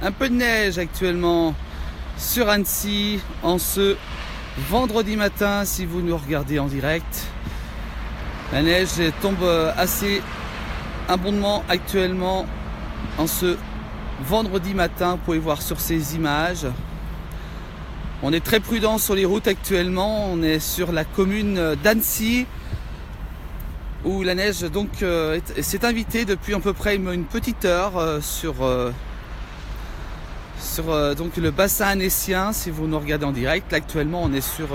Un peu de neige actuellement sur Annecy en ce vendredi matin si vous nous regardez en direct. La neige tombe assez abondamment actuellement en ce vendredi matin. Vous pouvez voir sur ces images. On est très prudent sur les routes actuellement. On est sur la commune d'Annecy où la neige donc s'est invitée depuis à peu près une petite heure sur donc le bassin annécien. Si vous nous regardez en direct, là, actuellement on est sur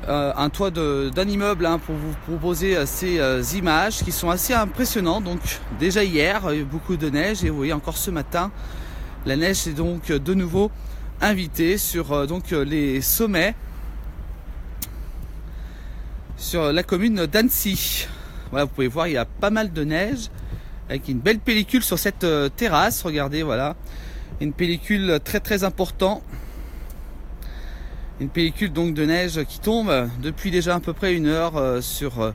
un toit d'un immeuble pour vous proposer ces images qui sont assez impressionnantes. Donc déjà hier il y a eu beaucoup de neige et vous voyez encore ce matin la neige est donc de nouveau invitée sur donc les sommets sur la commune d'Annecy. Voilà, vous pouvez voir il y a pas mal de neige avec une belle pellicule sur cette terrasse. Regardez, voilà, une pellicule très très importante. Une pellicule donc de neige qui tombe depuis déjà à peu près une heure sur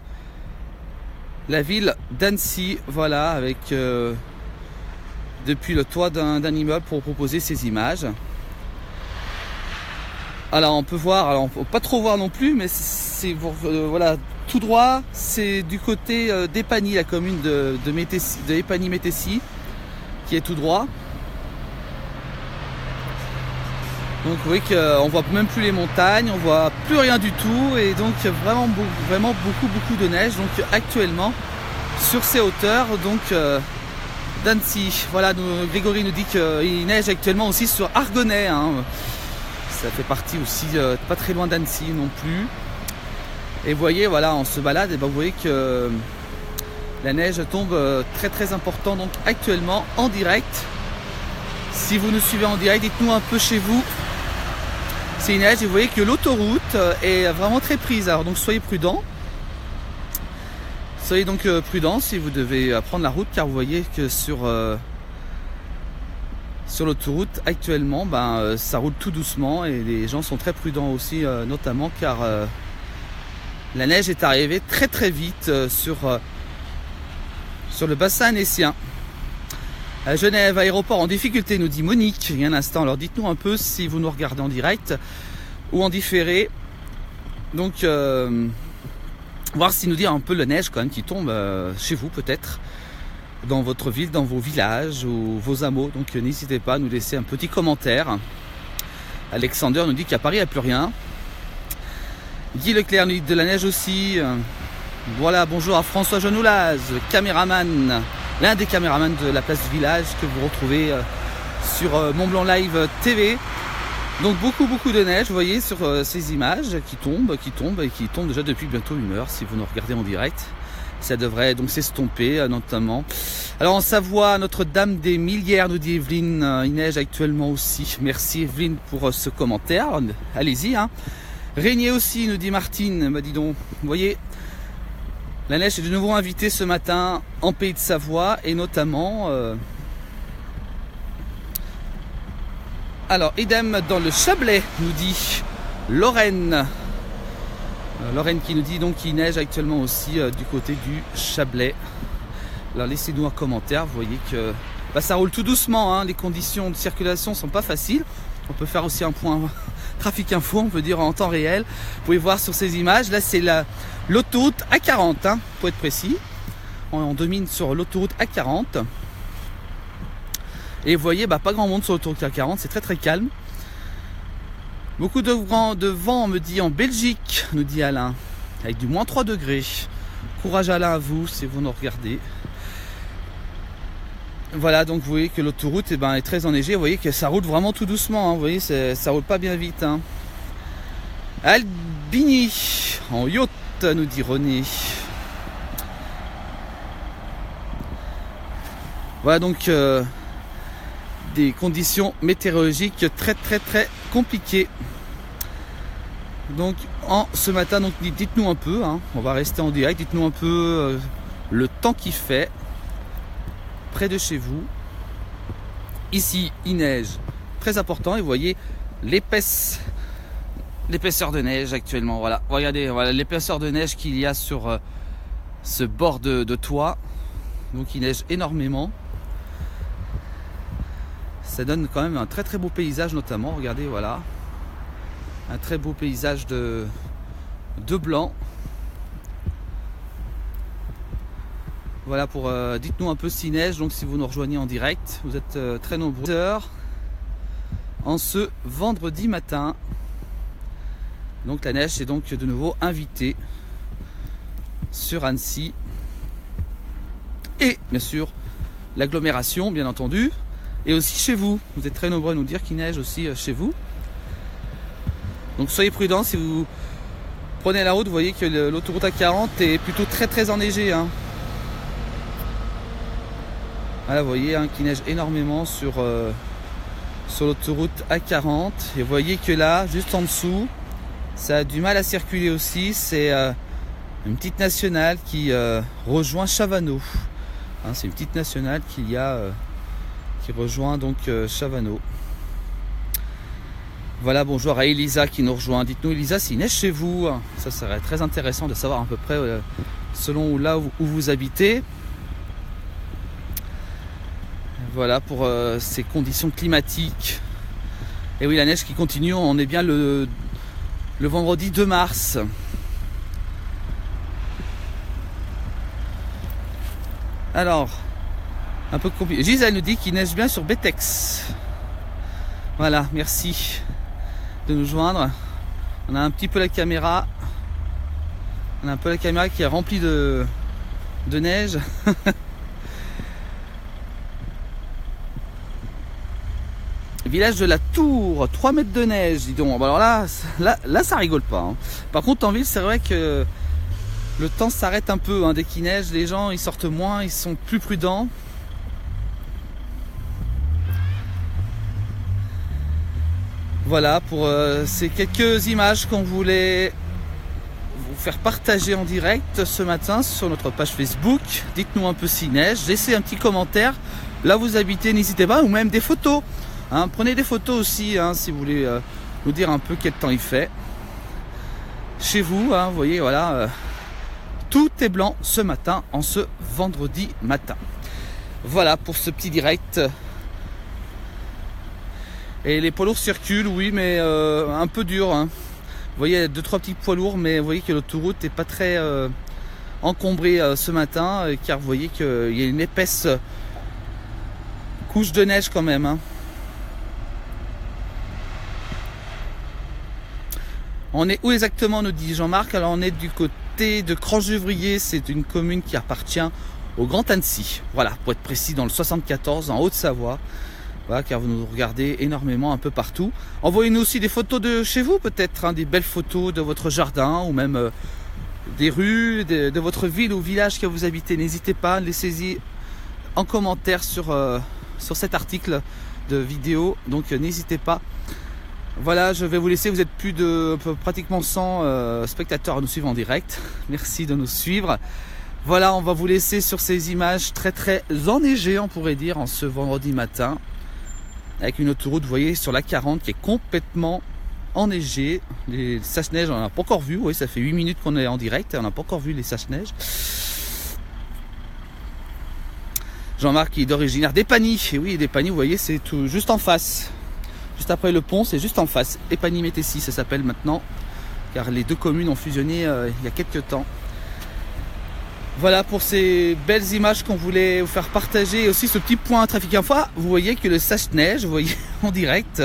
la ville d'Annecy. Voilà, avec depuis le toit d'un immeuble pour proposer ces images. Alors on peut voir, alors on peut pas trop voir non plus, mais c'est voilà, tout droit, c'est du côté d'Épagny, la commune de Épagny-Métessy, qui est tout droit. Donc vous voyez qu'on voit même plus les montagnes, on voit plus rien du tout, et donc vraiment beaucoup de neige. Donc actuellement sur ces hauteurs donc d'Annecy. Voilà, Grégory nous dit qu'il neige actuellement aussi sur Argonnais. Ça fait partie aussi pas très loin d'Annecy non plus. Et vous voyez, voilà, on se balade et ben vous voyez que la neige tombe très très important donc actuellement en direct. Si vous nous suivez en direct, dites-nous un peu chez vous. C'est une neige et vous voyez que l'autoroute est vraiment très prise. Alors donc soyez prudents. Soyez donc prudents si vous devez prendre la route, car vous voyez que sur l'autoroute actuellement ça roule tout doucement et les gens sont très prudents aussi, notamment car la neige est arrivée très très vite sur le bassin annécien. À Genève, aéroport en difficulté, nous dit Monique il y a un instant. Alors dites-nous un peu si vous nous regardez en direct ou en différé. Donc voir si nous dire un peu la neige quand même qui tombe chez vous peut-être, dans votre ville, dans vos villages ou vos hameaux. Donc n'hésitez pas à nous laisser un petit commentaire. Alexander nous dit qu'à Paris il n'y a plus rien. Guy Leclerc nous dit de la neige aussi. Voilà, bonjour à François Jenoulaz, le caméraman, l'un des caméramans de la place du village que vous retrouvez sur Mont Blanc Live TV. Donc beaucoup de neige, vous voyez, sur ces images qui tombent et qui tombent déjà depuis bientôt une heure si vous nous regardez en direct. Ça devrait donc s'estomper notamment. Alors en Savoie, Notre-Dame des Millières, nous dit Evelyne, il neige actuellement aussi. Merci Evelyne pour ce commentaire, allez-y. Régnier aussi, nous dit Martine, dis donc, vous voyez, la neige est de nouveau invitée ce matin en Pays de Savoie et notamment... Alors, idem dans le Chablais, nous dit Lorraine. Lorraine qui nous dit donc qu'il neige actuellement aussi du côté du Chablais. Alors laissez-nous un commentaire, vous voyez que ça roule tout doucement, les conditions de circulation sont pas faciles. On peut faire aussi un point trafic info, on peut dire en temps réel. Vous pouvez voir sur ces images, là c'est l'autoroute A40, pour être précis. On domine sur l'autoroute A40. Et vous voyez, pas grand monde sur l'autoroute A40, c'est très très calme. Beaucoup de vent, me dit en Belgique, nous dit Alain, avec du moins 3 degrés. Courage Alain à vous, si vous nous regardez. Voilà, donc vous voyez que l'autoroute est très enneigée. Vous voyez que ça roule vraiment tout doucement. Vous voyez, ça roule pas bien vite. Albini, en yacht, nous dit René. Voilà donc des conditions météorologiques très très très compliquées. Donc ce matin, donc dites-nous un peu, on va rester en direct, dites-nous un peu le temps qu'il fait près de chez vous. Ici il neige très important et vous voyez l'épaisseur de neige actuellement. Voilà, regardez, voilà l'épaisseur de neige qu'il y a sur ce bord de toit. Donc il neige énormément. Ça donne quand même un très très beau paysage, notamment, regardez, voilà, un très beau paysage de blanc. Voilà, pour dites-nous un peu s'il neige, donc si vous nous rejoignez en direct, vous êtes très nombreux en ce vendredi matin. Donc la neige est donc de nouveau invitée sur Annecy. Et bien sûr l'agglomération, bien entendu, et aussi chez vous. Vous êtes très nombreux à nous dire qu'il neige aussi chez vous. Donc soyez prudents si vous prenez la route, vous voyez que l'autoroute A40 est plutôt très très enneigée. Hein. Voilà, vous voyez qu'il neige énormément sur l'autoroute A40. Et vous voyez que là, juste en dessous, ça a du mal à circuler aussi. C'est une petite nationale qui rejoint Chavanot. Hein, c'est une petite nationale qui rejoint donc Chavanot. Voilà, bonjour à Elisa qui nous rejoint. Dites-nous Elisa, s'il neige chez vous. Ça serait très intéressant de savoir à peu près selon là où vous habitez. Voilà pour ces conditions climatiques. Et oui, la neige qui continue, on est bien le vendredi 2 mars. Alors, un peu compliqué. Gisèle nous dit qu'il neige bien sur Betex. Voilà, merci de nous joindre. On a un petit peu la caméra. On a un peu la caméra qui est remplie de neige. Village de la Tour, 3 mètres de neige, dis donc. Alors là ça rigole pas. Hein. Par contre, en ville, c'est vrai que le temps s'arrête un peu. Hein. Dès qu'il neige, les gens ils sortent moins, ils sont plus prudents. Voilà pour ces quelques images qu'on voulait vous faire partager en direct ce matin sur notre page Facebook. Dites-nous un peu s'il neige, laissez un petit commentaire. Là vous habitez, n'hésitez pas, ou même des photos. Hein, prenez des photos aussi hein, si vous voulez nous dire un peu quel temps il fait chez vous. Hein, vous voyez, voilà, tout est blanc ce matin, en ce vendredi matin. Voilà pour ce petit direct. Et les poids lourds circulent, oui, mais un peu dur. Hein. Vous voyez, il y a 2-3 petits poids lourds, mais vous voyez que l'autoroute n'est pas très encombrée ce matin, car vous voyez qu'il y a une épaisse couche de neige quand même. Hein. On est où exactement, nous dit Jean-Marc? Alors on est du côté de Cranjevrier, c'est une commune qui appartient au Grand Annecy. Voilà, pour être précis, dans le 74, en Haute-Savoie. Voilà, car vous nous regardez énormément un peu partout. Envoyez-nous aussi des photos de chez vous, peut-être, hein, des belles photos de votre jardin, ou même des rues, de votre ville ou village que vous habitez. N'hésitez pas, laissez-y en commentaire sur cet article de vidéo. Donc n'hésitez pas. Voilà, je vais vous laisser, vous êtes plus de pratiquement 100 spectateurs à nous suivre en direct. Merci de nous suivre. Voilà, on va vous laisser sur ces images très très enneigées, on pourrait dire, en ce vendredi matin. Avec une autoroute, vous voyez, sur la 40 qui est complètement enneigée. Les saches-neige, on n'en a pas encore vu. Oui, ça fait 8 minutes qu'on est en direct et on n'a pas encore vu les saches-neige. Jean-Marc qui est d'originaire d'Épagny. Et oui, d'Épagny, vous voyez, c'est tout juste en face. Juste après le pont, c'est juste en face. Épagny-Métessy, ça s'appelle maintenant, car les deux communes ont fusionné il y a quelques temps. Voilà pour ces belles images qu'on voulait vous faire partager. Et aussi ce petit point trafic info. Vous voyez que le sache-neige, vous voyez en direct,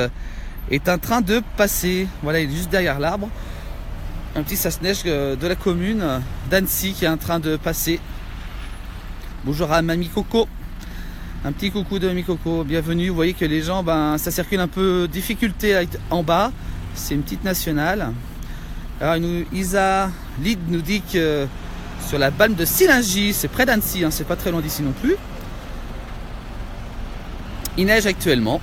est en train de passer. Voilà, il est juste derrière l'arbre. Un petit sache-neige de la commune d'Annecy qui est en train de passer. Bonjour à Mamie Coco. Un petit coucou de Mamie Coco, bienvenue. Vous voyez que les gens, ça circule un peu difficulté en bas. C'est une petite nationale. Alors Isa Lid nous dit que sur la balme de Silingy, c'est près d'Annecy, hein, c'est pas très loin d'ici non plus. Il neige actuellement.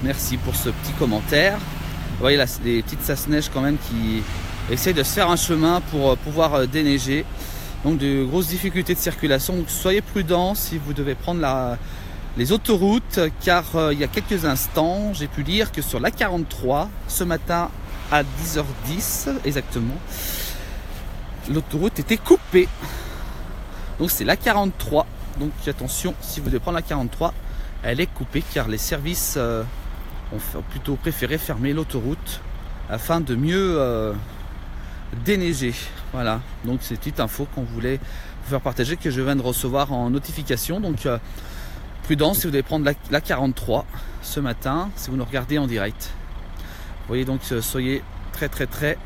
Merci pour ce petit commentaire. Vous voyez là, c'est des petites sasses-neige quand même qui essayent de se faire un chemin pour pouvoir déneiger. Donc de grosses difficultés de circulation. Donc soyez prudents si vous devez prendre les autoroutes, car il y a quelques instants, j'ai pu lire que sur l'A43, ce matin à 10h10 exactement, l'autoroute était coupée. Donc c'est l'A43. Donc attention, si vous devez prendre l'A43, elle est coupée car les services ont plutôt préféré fermer l'autoroute afin de mieux déneiger. Voilà, donc c'est une petite info qu'on voulait vous faire partager, que je viens de recevoir en notification. Donc prudence si vous devez prendre la 43 ce matin, si vous nous regardez en direct. Vous voyez, donc soyez très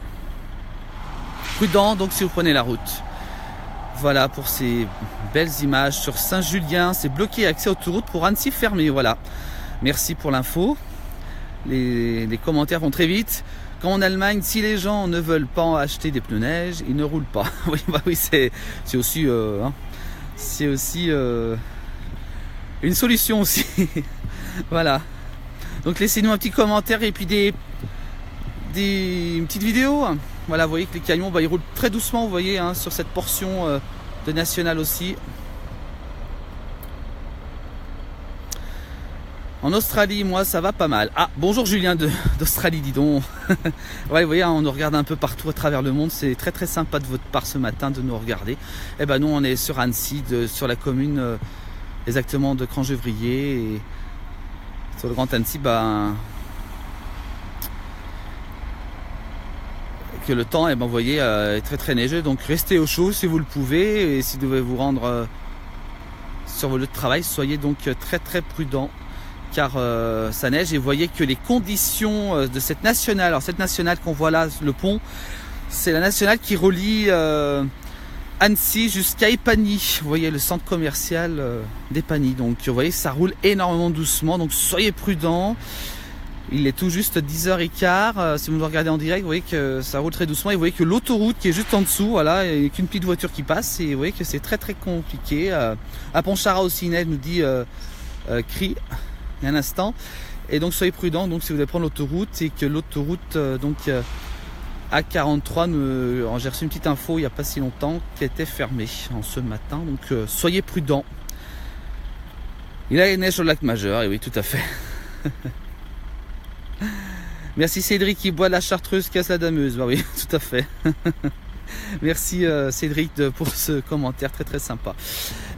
prudent donc si vous prenez la route. Voilà pour ces belles images sur Saint-Julien. C'est bloqué, accès autoroute pour Annecy fermé. Voilà, merci pour l'info. Les commentaires vont très vite. Quand en Allemagne, si les gens ne veulent pas acheter des pneus neige, ils ne roulent pas. Oui, bah oui, c'est aussi, c'est aussi une solution aussi. Voilà. Donc laissez-nous un petit commentaire et puis une petite vidéo. Voilà, vous voyez que les camions, bah, ils roulent très doucement, vous voyez, hein, sur cette portion de National aussi. En Australie, moi, ça va pas mal. Ah, bonjour Julien d'Australie, dis donc. Ouais, vous voyez, hein, on nous regarde un peu partout à travers le monde. C'est très sympa de votre part ce matin de nous regarder. Eh ben, nous, on est sur Annecy, sur la commune exactement de Crangevrier. Et sur le Grand Annecy, ben, que le temps, eh ben, vous voyez, est très neigeux. Donc, restez au chaud si vous le pouvez. Et si vous devez vous rendre sur vos lieux de travail, soyez donc très prudents. Car ça neige et vous voyez que les conditions de cette nationale, alors cette nationale qu'on voit là, le pont, c'est la nationale qui relie Annecy jusqu'à Epagny. Vous voyez le centre commercial d'Epagny. Donc vous voyez, ça roule énormément doucement, donc soyez prudents. Il est tout juste 10h15. Si vous nous regardez en direct, vous voyez que ça roule très doucement et vous voyez que l'autoroute qui est juste en dessous, voilà, il n'y a qu'une petite voiture qui passe et vous voyez que c'est très compliqué. À Pontcharra aussi, Neige nous dit crie. Un instant, et donc soyez prudents donc si vous devez prendre l'autoroute et que l'autoroute A43, j'ai reçu une petite info il n'y a pas si longtemps qui était fermée en ce matin, donc soyez prudents. Il y a neige sur le lac Majeur, et oui, tout à fait. Merci Cédric qui boit la chartreuse, casse la dameuse. Bah oui, tout à fait. Merci Cédric pour ce commentaire très sympa.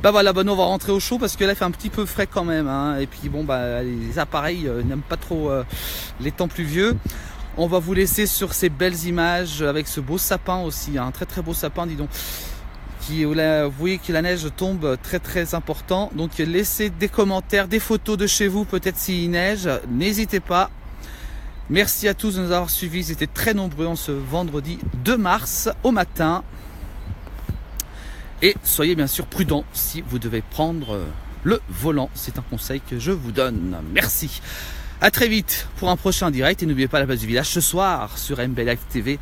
Bah voilà, nous on va rentrer au chaud parce que là il fait un petit peu frais quand même, hein. Et puis bon, bah les appareils n'aiment pas trop les temps pluvieux. On va vous laisser sur ces belles images avec ce beau sapin aussi, un très beau sapin, dis donc. Vous voyez que la neige tombe très important. Donc laissez des commentaires, des photos de chez vous peut-être s'il neige, n'hésitez pas. Merci à tous de nous avoir suivis, ils étaient très nombreux en ce vendredi 2 mars au matin. Et soyez bien sûr prudents si vous devez prendre le volant, c'est un conseil que je vous donne. Merci, à très vite pour un prochain direct et n'oubliez pas la place du village ce soir sur MBLAC TV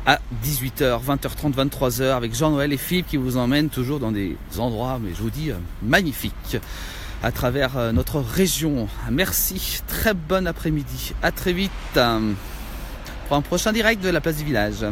à 18h, 20h30, 23h avec Jean-Noël et Philippe qui vous emmènent toujours dans des endroits, mais je vous dis, magnifiques à travers notre région. Merci, très bon après-midi, à très vite pour un prochain direct de la place du village.